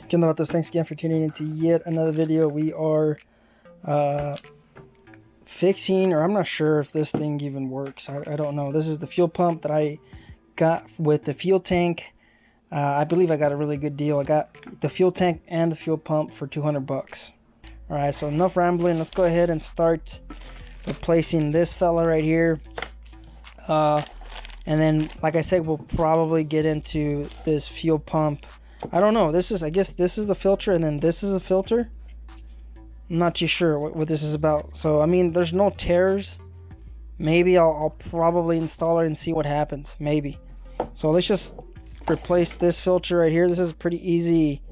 Getting about those. Thanks again for tuning into yet another video. We are fixing, or I'm not sure if this thing even works. I don't know. This is the fuel pump that I got with the fuel tank. I believe I got a really good deal. I got the fuel tank and the fuel pump for 200 bucks. All right, so enough rambling. Let's go ahead and start replacing this fella right here. And then, like I said, we'll probably get into this fuel pump. I don't know. This is, I guess this is the filter, and then this is a filter. I'm not too sure what this is about. So, I mean, there's no tears. Maybe I'll probably install it and see what happens. Maybe. So let's just replace this filter right here. This is pretty easy.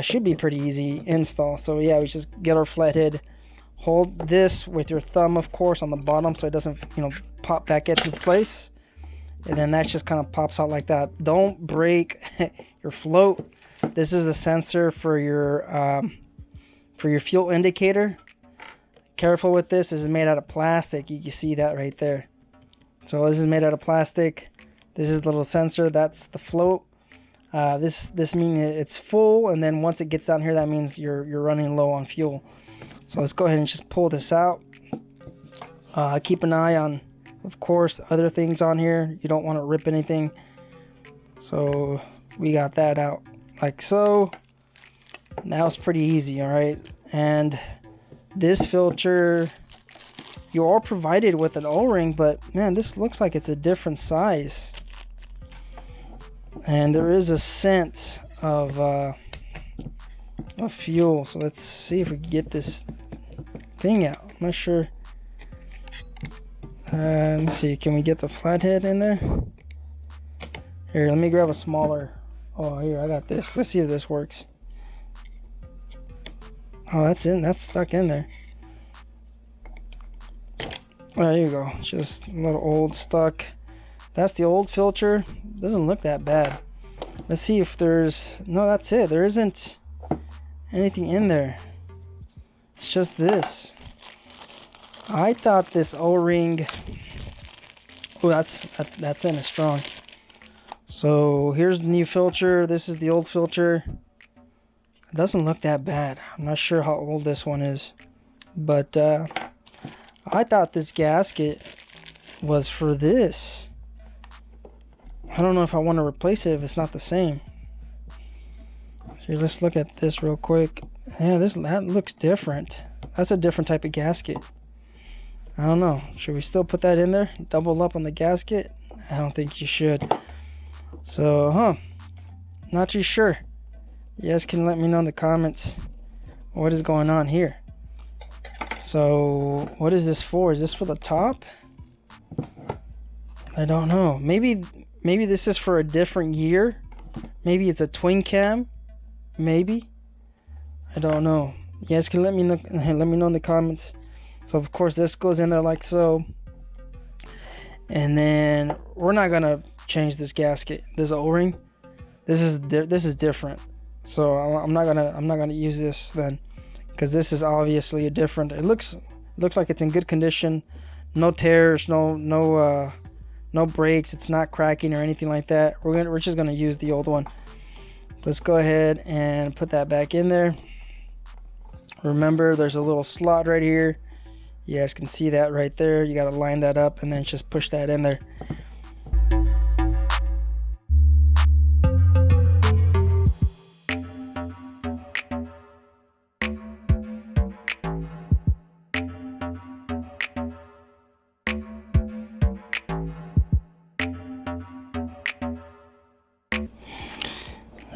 Should be pretty easy install. So yeah, we just get our flathead. Hold this with your thumb, of course, on the bottom so it doesn't, pop back into place. And then that just kind of pops out like that. Don't break your float. This is the sensor for your fuel indicator. Careful with this. This is made out of plastic. You can see that right there. So this is made out of plastic. This is the little sensor. That's the float. This means it's full, and then once it gets down here, that means you're running low on fuel. So let's go ahead and just pull this out. Keep an eye on, of course, other things on here. You don't want to rip anything. So we got that out like so. Now it's pretty easy, all right? And this filter, you are provided with an O-ring, but man, this looks like it's a different size. And there is a scent of fuel. So let's see if we can get this thing out. I'm not sure. Let me see. Can we get the flathead in there? Here, let me grab a smaller. Oh, here, I got this. Let's see if this works. Oh, that's stuck in there. Oh, there you go. Just a little old stuck. That's the old filter. Doesn't look that bad. Let's see if there's... No, that's it. There isn't anything in there. It's just this. I thought this O-ring... Oh, that's in it strong. So here's the new filter. This is the old filter. It doesn't look that bad. I'm not sure how old this one is. But I thought this gasket was for this. I don't know if I want to replace it if it's not the same. Here, let's look at this real quick. Yeah, that looks different. That's a different type of gasket. I don't know. Should we still put that in there? Double up on the gasket? I don't think you should. So, not too sure. You guys can let me know in the comments what is going on here. So, what is this for? Is this for the top? I don't know. Maybe this is for a different year. Maybe it's a twin cam. Maybe. I don't know. You guys can let me know in the comments. So of course this goes in there like so. And then we're not gonna change this gasket. This O-ring. This is different. So I'm not gonna use this then, because this is obviously a different. It looks like it's in good condition. No tears. No breaks. It's not cracking or anything like that. We're just gonna use the old one. Let's go ahead and put that back in there. Remember, there's a little slot right here. You guys can see that right there. You got to line that up and then just push that in there.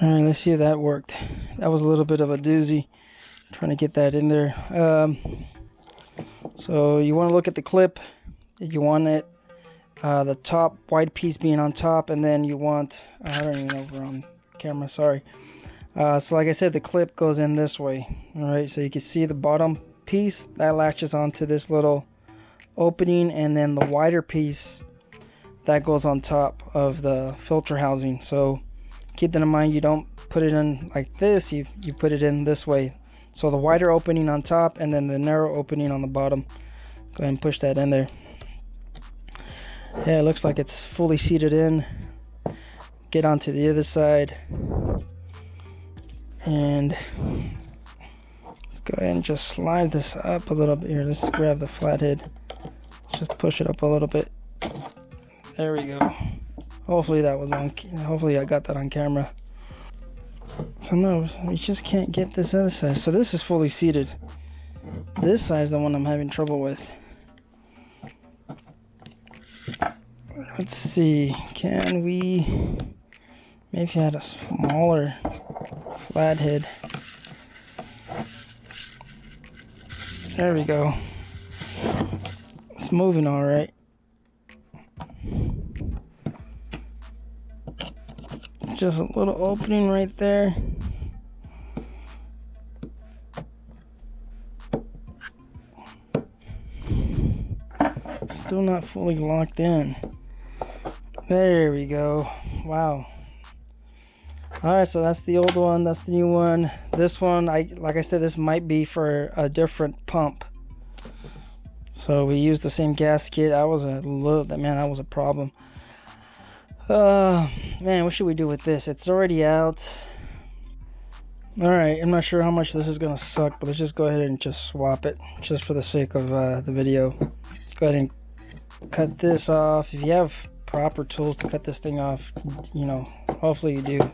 Alright, let's see if that worked. That was a little bit of a doozy, trying to get that in there. So you want to look at the clip. You want it, the top wide piece being on top, and then you want, I don't even know if we're on camera, sorry. So like I said, the clip goes in this way. Alright, so you can see the bottom piece, that latches onto this little opening, and then the wider piece, that goes on top of the filter housing. So keep that in mind. You don't put it in like this, you put it in this way. So the wider opening on top and then the narrow opening on the bottom. Go ahead and push that in there. Yeah, it looks like it's fully seated in. Get onto the other side. And let's go ahead and just slide this up a little bit here. Let's grab the flathead, just push it up a little bit. There we go. Hopefully that was on, hopefully I got that on camera. So no, we just can't get this other side. So this is fully seated. This side is the one I'm having trouble with. Let's see, can we maybe add a smaller flathead? There we go. It's moving all right. Just a little opening right there. Still not fully locked in. There we go. Wow. Alright, so that's the old one, that's the new one. This one, like I said, this might be for a different pump. So we used the same gasket. That was a problem. Man, what should we do with this? It's already out. Alright, I'm not sure how much this is gonna suck, but let's just go ahead and just swap it, just for the sake of the video. Let's go ahead and cut this off. If you have proper tools to cut this thing off, you know, hopefully you do.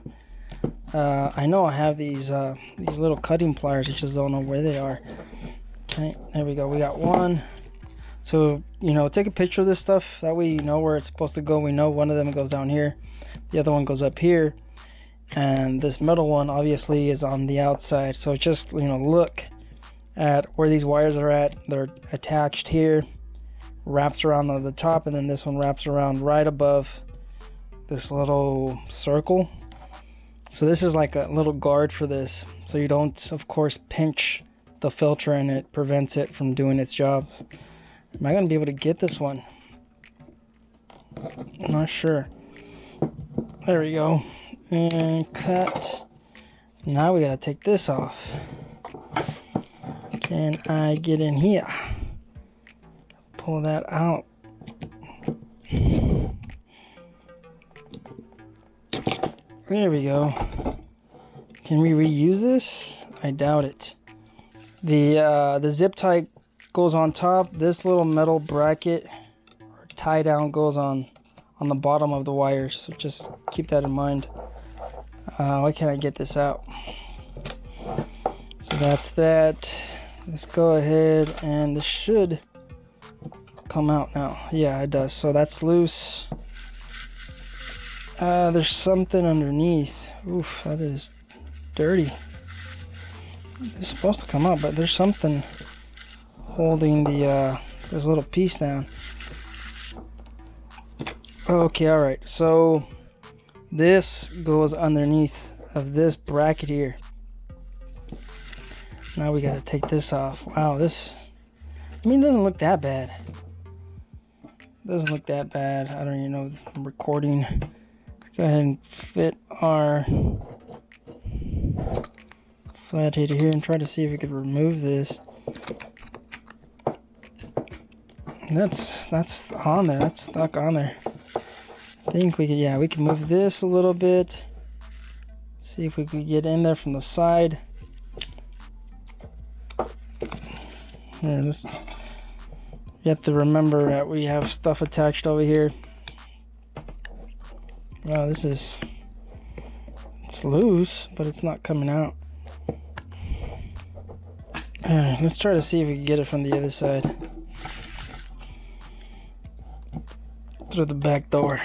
I know I have these little cutting pliers, I just don't know where they are. Okay, there we go, we got one. So, you know, take a picture of this stuff, that way you know where it's supposed to go. We know one of them goes down here, the other one goes up here, and this middle one obviously is on the outside. So just, you know, look at where these wires are at. They're attached here, wraps around the top, and then this one wraps around right above this little circle. So this is like a little guard for this, so you don't, of course, pinch the filter, and it prevents it from doing its job. Am I gonna be able to get this one? I'm not sure. There we go. And cut. Now we gotta take this off. Can I get in here? Pull that out. There we go. Can we reuse this? I doubt it. The zip tie goes on top. This little metal bracket or tie down goes on the bottom of the wires. So just keep that in mind. Why can't I get this out? So that's that. Let's go ahead, and this should come out now. Yeah, it does. So that's loose. There's something underneath. Oof, that is dirty. It's supposed to come out, but there's something holding this little piece down. Okay, alright, so this goes underneath of this bracket here. Now we gotta take this off. Wow, this, I mean, it doesn't look that bad. Doesn't look that bad. I don't even know if I'm recording. Let's go ahead and fit our flathead here and try to see if we could remove this. That's on there. That's stuck on there. I think we could, yeah, we can move this a little bit. See if we could get in there from the side. Here, this, you have to remember that we have stuff attached over here. Wow, this is, it's loose, but it's not coming out. Alright, let's try to see if we can get it from the other side. Through the back door.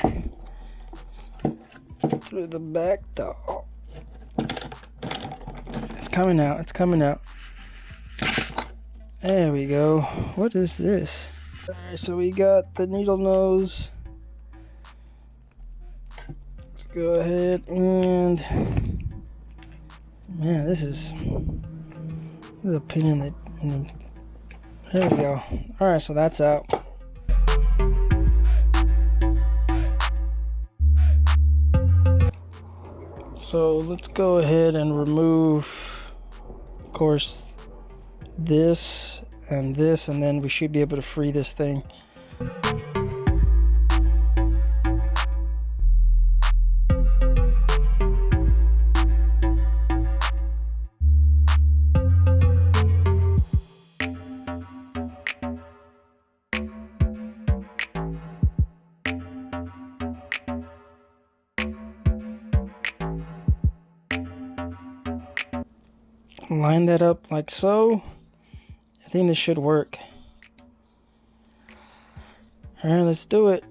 Through the back door. It's coming out, it's coming out. There we go. What is this? Alright, so we got the needle nose. Let's go ahead and, man, this is a pain in the, there we go. Alright, so that's out. So let's go ahead and remove, of course, this, and then we should be able to free this thing. line that up like so. I think this should work. Alright, let's do it.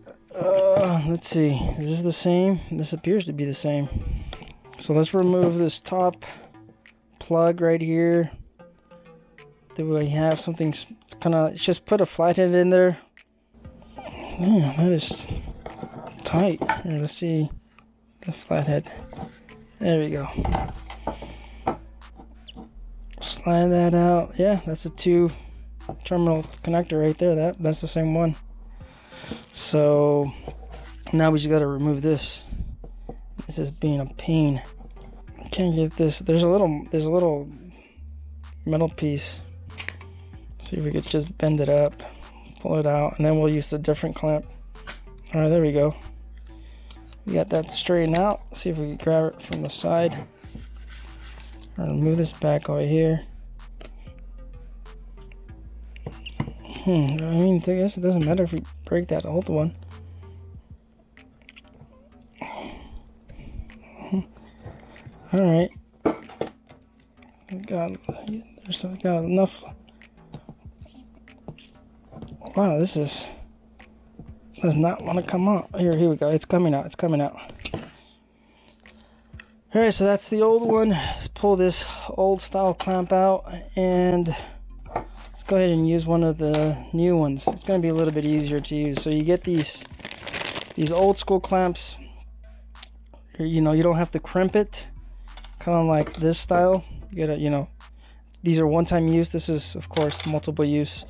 Let's see, is this the same? This appears to be the same. So let's remove this top plug right here. Do we have something kind of, just put a flathead in there. Man, that is tight. Here, let's see the flathead. There we go. Slide that out. Yeah, that's a 2 terminal connector right there. That's the same one. So now we just got to remove this. This is being a pain. Can't get this. There's a little metal piece. See if we could just bend it up, pull it out, and then we'll use a different clamp. All right, there we go. We got that straightened out. See if we can grab it from the side. All right, move this back over here. I mean, I guess it doesn't matter if we break that old one. All right. Got enough. Wow, this does not want to come out. Here we go. It's coming out. It's coming out. All right, so that's the old one. Let's pull this old style clamp out and let's go ahead and use one of the new ones. It's going to be a little bit easier to use. So you get these old school clamps. You know, you don't have to crimp it, kind of like this style. You gotta, you know, these are one-time use. This is, of course, multiple use.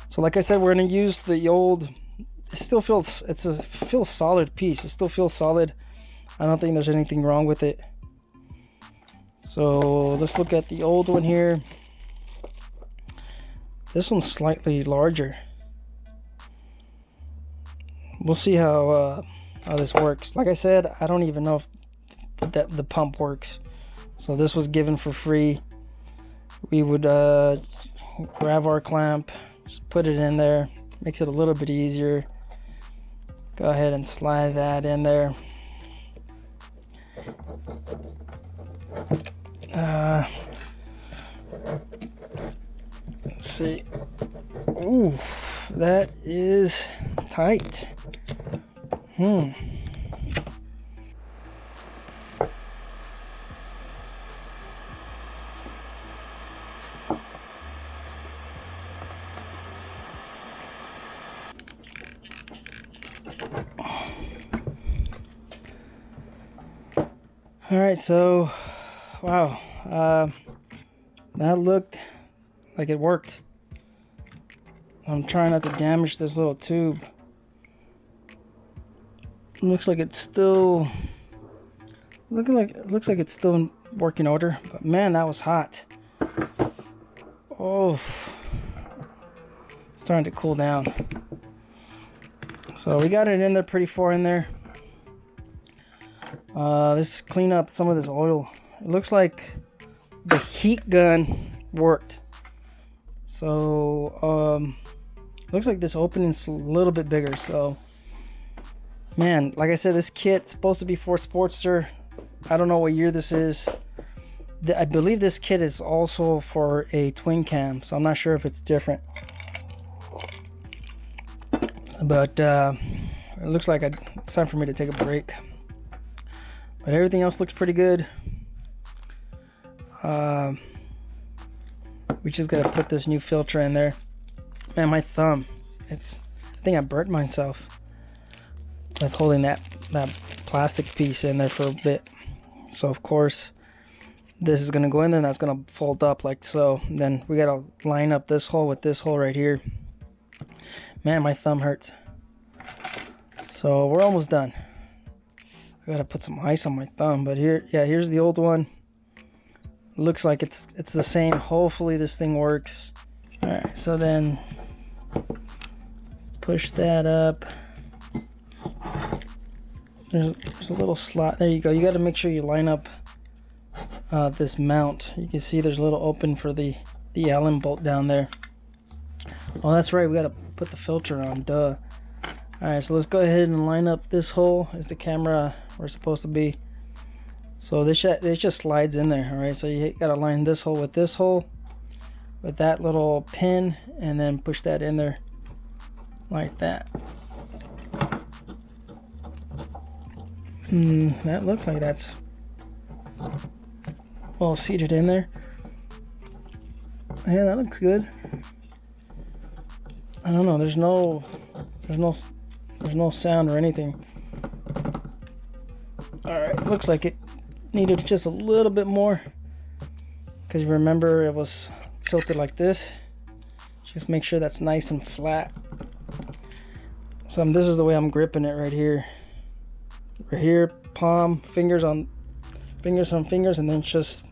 So like I said, we're going to use the old. It still feels, feels solid piece. It still feels solid. I don't think there's anything wrong with it. So let's look at the old one here. This one's slightly larger. We'll see how this works. Like I said, I don't even know if the pump works. So this was given for free. We would grab our clamp, just put it in there. Makes it a little bit easier. Go ahead and slide that in there. Let's see. Ooh, that is tight. All right, so wow, that looked like it worked. I'm trying not to damage this little tube. Looks like it's still looks like it's still in working order, but man, that was hot. Oh, it's starting to cool down. So we got it in there pretty far in there. Let's clean up some of this oil. It looks like the heat gun worked. So looks like this opening's a little bit bigger. So man, like I said, this kit's supposed to be for Sportster. I don't know what year this is. I believe this kit is also for a twin cam, so I'm not sure if it's different. But it looks like it's time for me to take a break. But everything else looks pretty good. We just gotta put this new filter in there. Man, my thumb, I think I burnt myself with holding that plastic piece in there for a bit. So of course this is gonna go in there and that's gonna fold up like so. Then we gotta line up this hole with this hole right here. Man, my thumb hurts. So we're almost done. I gotta put some ice on my thumb, but here's the old one. Looks like it's the same. Hopefully this thing works. All right, so then push that up. There's a little slot. There you go. You got to make sure you line up this mount. You can see there's a little open for the Allen bolt down there. Oh, that's right. We got to put the filter on. Duh. All right, so let's go ahead and line up this hole. Is the camera we're supposed to be. So this just slides in there. All right, so you gotta line this hole with that little pin, and then push that in there like that. That looks like that's well seated in there. Yeah, that looks good. I don't know. There's no sound or anything. All right, looks like it needed just a little bit more, because remember it was tilted like this. Just make sure that's nice and flat. So this is the way I'm gripping it right here. Right here, palm, fingers on fingers, and then just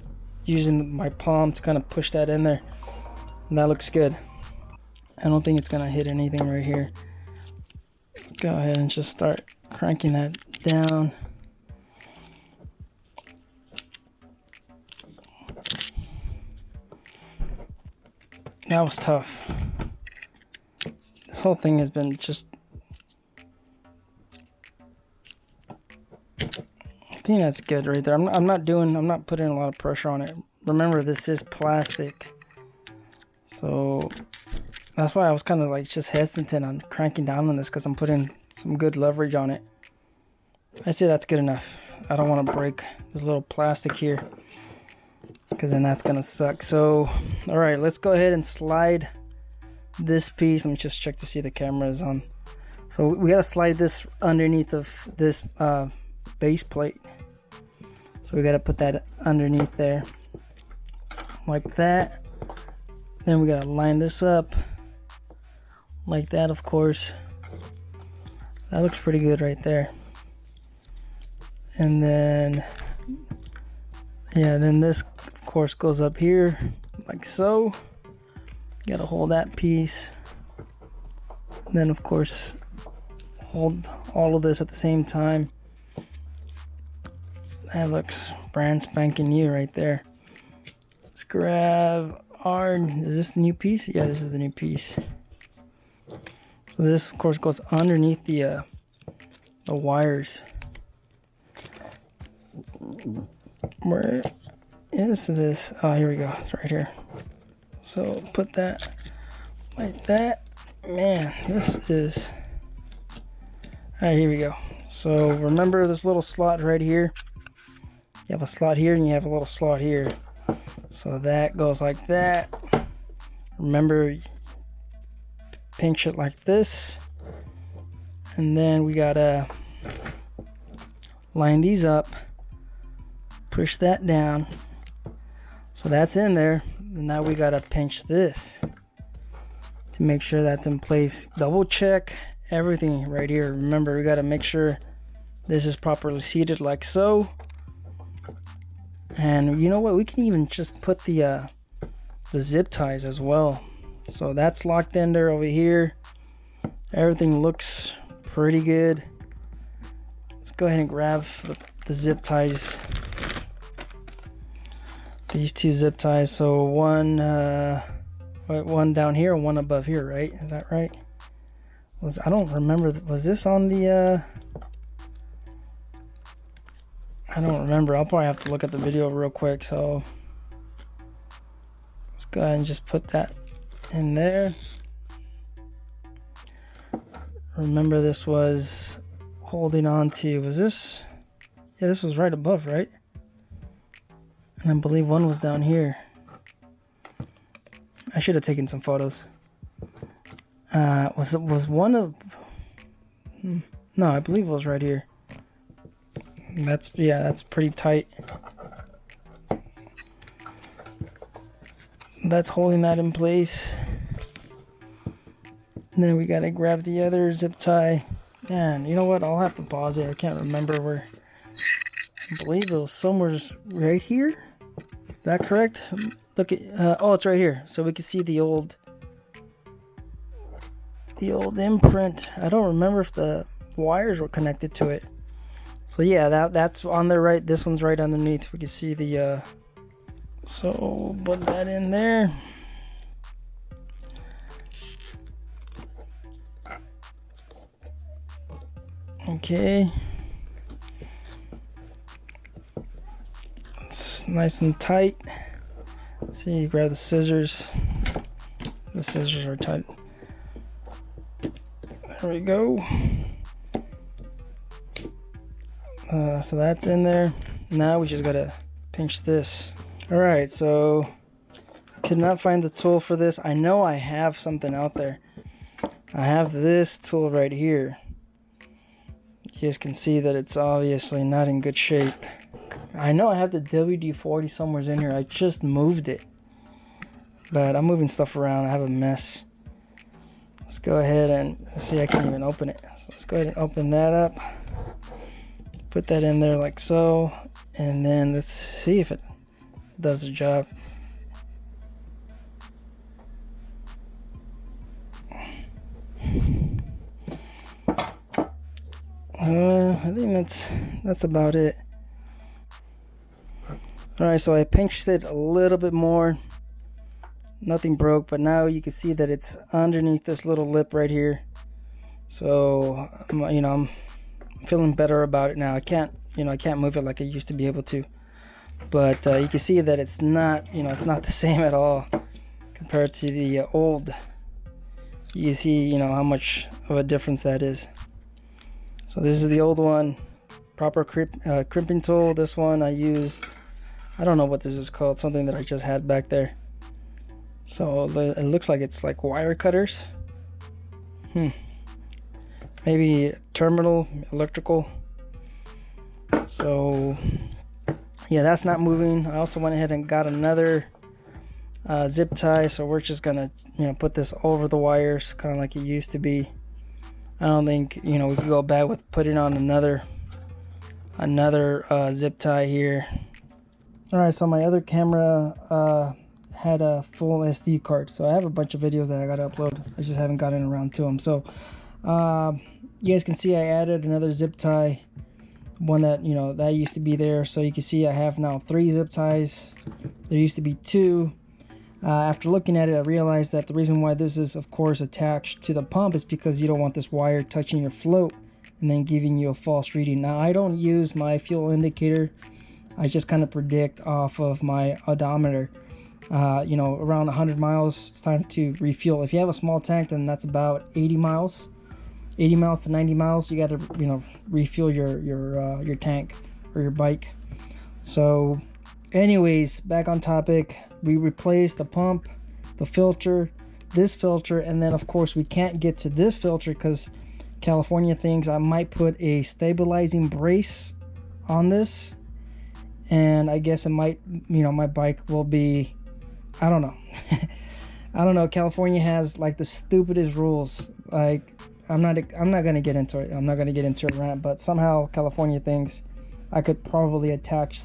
using my palm to kind of push that in there. And that looks good. I don't think it's gonna hit anything right here. Let's go ahead and just start cranking that down. That was tough. This whole thing has been just... I think that's good right there. I'm not putting a lot of pressure on it. Remember, this is plastic. So that's why I was kind of like just hesitant on cranking down on this, because I'm putting some good leverage on it. I say that's good enough. I don't want to break this little plastic here, because then that's gonna suck. So all right, let's go ahead and slide this piece. Let me just check to see the camera is on. So we gotta slide this underneath of this base plate. So we gotta put that underneath there like that. Then we gotta line this up like that, of course. That looks pretty good right there. And then yeah, then this of course goes up here like so. You gotta hold that piece, and then of course hold all of this at the same time. That looks brand spanking new right there. Let's grab our, is this the new piece? Yeah, this is the new piece. So this of course goes underneath the wires. Where is this? Oh, here we go. It's right here. So put that like that. Man, this is... Alright, here we go. So remember this little slot right here? You have a slot here and you have a little slot here. So that goes like that. Remember, pinch it like this. And then we gotta line these up. Push that down. So that's in there. And now we gotta pinch this to make sure that's in place. Double check everything right here. Remember, we gotta make sure this is properly seated like so. And you know what? We can even just put the zip ties as well. So that's locked in there over here. Everything looks pretty good. Let's go ahead and grab the zip ties. These two zip ties. So one down here and one above here, right? Is that right? I don't remember. Was this on the? I don't remember. I'll probably have to look at the video real quick. So let's go ahead and just put that in there. Remember, this was holding on to, was this? Yeah, this was right above, right? And I believe one was down here. I should have taken some photos. Was one of... No, I believe it was right here. That's, yeah, that's pretty tight. That's holding that in place. And then we gotta grab the other zip tie. Man, you know what? I'll have to pause it. I can't remember where. I believe it was somewhere right here. Is that correct? Look at, oh, it's right here. So we can see the old imprint. I don't remember if the wires were connected to it. So yeah, that's on the right. This one's right underneath. We can see the so put that in there. Okay. nice and tight. See, you grab the scissors. The scissors are tight. There we go. So that's in there. Now we just gotta pinch this. Alright, so could not find the tool for this. I know I have something out there. I have this tool right here. You guys can see that it's obviously not in good shape. I know I have the WD-40 somewhere in here. I just moved it. But I'm moving stuff around. I have a mess. Let's go ahead and see. I can't even open it. So let's go ahead and open that up. Put that in there like so. And then let's see if it does the job. I think that's about it. Alright, so I pinched it a little bit more. Nothing broke, but now you can see that it's underneath this little lip right here. So I'm feeling better about it now. I can't move it like I used to be able to, but you can see that it's not the same at all compared to the old. You see how much of a difference that is. So this is the old one, proper crimping tool. This one I used, I don't know what this is called, something that I just had back there. So it looks like it's like wire cutters. Maybe terminal electrical. So yeah, that's not moving. I also went ahead and got another zip tie, so we're just gonna put this over the wires, kind of like it used to be. I don't think we could go bad with putting on another zip tie here. Alright, so my other camera had a full SD card, so I have a bunch of videos that I gotta upload. I just haven't gotten around to them. So you guys can see I added another zip tie, one that that used to be there. So you can see I have now 3 zip ties. There used to be 2. After looking at it, I realized that the reason why this is of course attached to the pump is because you don't want this wire touching your float and then giving you a false reading. Now I don't use my fuel indicator. I just kind of predict off of my odometer. Around 100 miles, it's time to refuel. If you have a small tank, then that's about 80 miles. 80 miles to 90 miles, you got to refuel your tank or your bike. So anyways, back on topic, we replaced the pump, the filter, this filter, and then of course we can't get to this filter because California thinks I might put a stabilizing brace on this, and I guess it might, my bike will be, I don't know. I don't know. California has like the stupidest rules. Like I'm not gonna get into it. I'm not gonna get into a rant, but somehow California thinks I could probably attach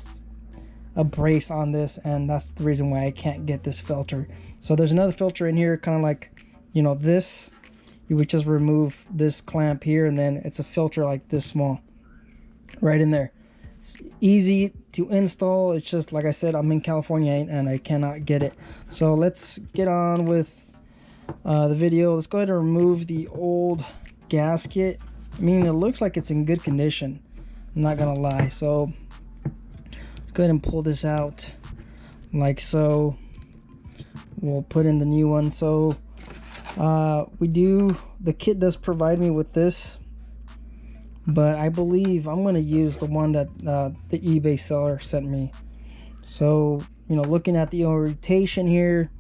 a brace on this, and that's the reason why I can't get this filter. So there's another filter in here, kind of like this. You would just remove this clamp here, and then it's a filter like this small right in there. It's easy to install. It's just like I said, I'm in California and I cannot get it. So let's get on with the video. Let's go ahead and remove the old gasket. I mean, it looks like it's in good condition, I'm not gonna lie. So let's go ahead and pull this out like so. We'll put in the new one. So the kit does provide me with this, but I believe I'm going to use the one that the eBay seller sent me. So looking at the orientation here,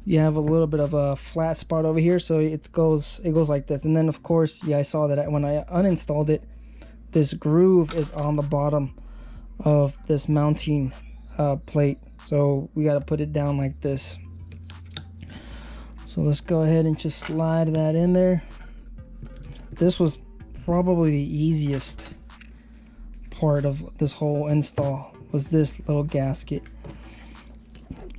you have a little bit of a flat spot over here, so it goes like this. And then of course, yeah, I saw that when I uninstalled it, this groove is on the bottom of this mounting plate, so we got to put it down like this. So let's go ahead and just slide that in there. This was probably the easiest part of this whole install, was this little gasket.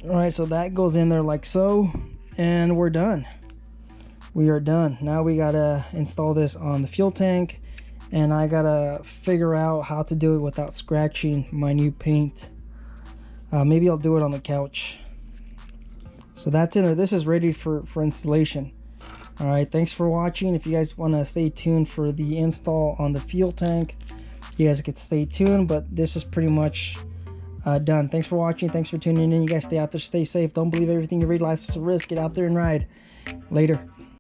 All right, so that goes in there like so, and we're done. We are done. Now we gotta install this on the fuel tank, and I gotta figure out how to do it without scratching my new paint. Maybe I'll do it on the couch. So that's in there. This is ready for installation. All right, thanks for watching. If you guys want to stay tuned for the install on the fuel tank, you guys can stay tuned, but this is pretty much done. Thanks for watching. Thanks for tuning in. You guys stay out there, stay safe. Don't believe everything you read. Life is a risk. Get out there and ride. Later.